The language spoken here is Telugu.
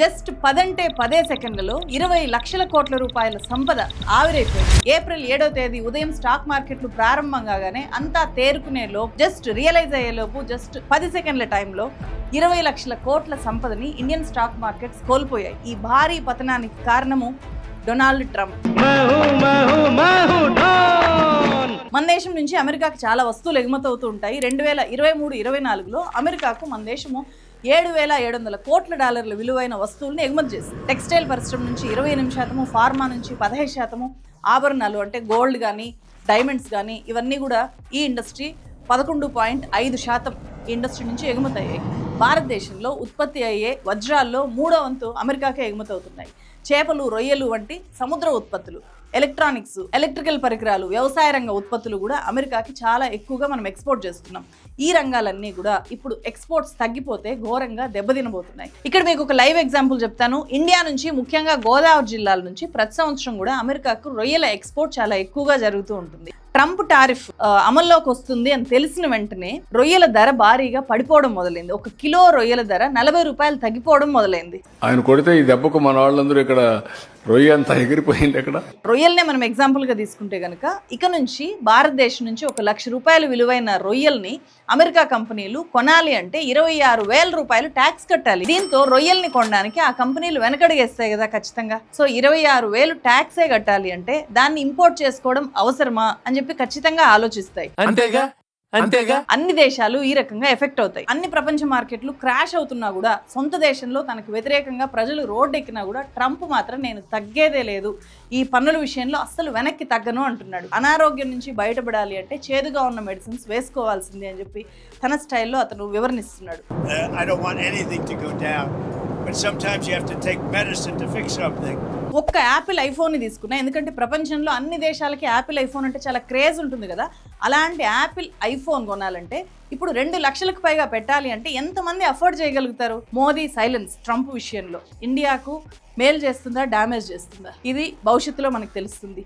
జస్ట్ 10 సెకండ్లలో 20 లక్షల కోట్ల రూపాయల సంపద ఆవిరైపోయింది. ఏప్రిల్ 7వ తేదీ ఉదయం స్టాక్ మార్కెట్లు ప్రారంభం కాగానే అంతా తేరుకునేలో జస్ట్ రియలైజ్ అయ్యేలోపు జస్ట్ 10 సెకండ్ల టైంలో 20 లక్షల కోట్ల సంపదని ఇండియన్ స్టాక్ మార్కెట్స్ కోల్పోయాయి. ఈ భారీ పతనానికి కారణము డొనాల్డ్ ట్రంప్. మన దేశం నుంచి అమెరికాకు చాలా వస్తువులు ఎగుమతి అవుతూ ఉంటాయి. 2023-24లో అమెరికాకు మన దేశము $7,700 కోట్ల విలువైన వస్తువులను ఎగుమతి చేసింది. టెక్స్టైల్ పరిశ్రమ నుంచి 28%, ఫార్మా నుంచి 15%, ఆభరణాలు అంటే గోల్డ్ కానీ డైమండ్స్ కానీ ఇవన్నీ కూడా ఈ ఇండస్ట్రీ 11.5% ఈ ఇండస్ట్రీ నుంచి ఎగుమతి అయ్యాయి. భారతదేశంలో ఉత్పత్తి అయ్యే వజ్రాల్లో 3వ వంతు అమెరికాకే ఎగుమతి అవుతున్నాయి. చేపలు, రొయ్యలు వంటి సముద్ర ఉత్పత్తులు, ఎలక్ట్రానిక్స్, ఎలక్ట్రికల్ పరికరాలు, వ్యవసాయ రంగ ఉత్పత్తులు కూడా అమెరికాకి చాలా ఎక్కువగా మనం ఎక్స్పోర్ట్ చేస్తున్నాం. ఈ రంగాలన్నీ కూడా ఇప్పుడు ఎక్స్పోర్ట్స్ తగ్గిపోతే ఘోరంగా దెబ్బతినబోతున్నాయి. ఇక్కడ మీకు ఒక లైవ్ ఎగ్జాంపుల్ చెప్తాను. ఇండియా నుంచి ముఖ్యంగా గోదావరి జిల్లాల నుంచి ప్రతి సంవత్సరం కూడా అమెరికాకు రొయ్యల ఎక్స్పోర్ట్ చాలా ఎక్కువగా జరుగుతూ ఉంటుంది. ట్రంప్ టారిఫ్ అమల్లోకి వస్తుంది అని తెలిసిన వెంటనే రొయ్యల ధర భారీగా పడిపోవడం మొదలైంది. 1 కిలో రొయ్యల ధర $40 తగ్గిపోవడం మొదలైంది. ఆయన కొడితే ఈ దెబ్బకు మన వాళ్ళందరూ ఇక్కడ రొయ్య అంతా ఎగిరిపోయింది. ఇక్కడ రొయ్యల్నే మనం ఎగ్జాంపుల్ గా తీసుకుంటే గనక ఇక నుంచి భారతదేశం నుంచి $1 లక్ష విలువైన రొయ్యల్ని అమెరికా కంపెనీలు కొనాలి అంటే $26,000 ట్యాక్స్ కట్టాలి. దీంతో రొయ్యల్ని కొనడానికి ఆ కంపెనీలు వెనకడిగేస్తాయి కదా ఖచ్చితంగా. సో 26,000 ట్యాక్సే కట్టాలి అంటే దాన్ని ఇంపోర్ట్ చేసుకోవడం అవసరమా అని చెప్పి ఖచ్చితంగా ఆలోచిస్తాయి. అంతేగా అన్ని దేశాలు ఈ రకంగా ఎఫెక్ట్ అవుతాయి. అన్ని ప్రపంచ మార్కెట్లు క్రాష్ అవుతున్నా కూడా సొంత దేశంలో తనకు వ్యతిరేకంగా ప్రజలు రోడ్డు ఎక్కినా కూడా ట్రంప్ మాత్రం నేను తగ్గేదే లేదు, ఈ పన్నుల విషయంలో అస్సలు వెనక్కి తగ్గను అంటున్నాడు. అనారోగ్యం నుంచి బయటపడాలి అంటే చేదుగా ఉన్న మెడిసిన్స్ వేసుకోవాల్సింది అని చెప్పి తన స్టైల్లో అతను వివరణిస్తున్నాడు. But sometimes you have to take medicine to fix something. ఒక్క యాపిల్ ఐఫోన్ని తీసుకున్నా, ఎందుకంటే ప్రపంచంలో అన్ని దేశాలకి యాపిల్ ఐఫోన్ అంటే చాలా క్రేజ్ ఉంటుంది కదా. అలాంటి యాపిల్ ఐఫోన్ కొనాలంటే ఇప్పుడు 2 లక్షలకు పైగా పెట్టాలి అంటే ఎంతమంది అఫోర్డ్ చేయగలుగుతారు? మోదీ సైలెన్స్ ట్రంప్ విషయంలో ఇండియాకు మేలు చేస్తుందా, డ్యామేజ్ చేస్తుందా? ఇది భవిష్యత్తులో మనకు తెలుస్తుంది.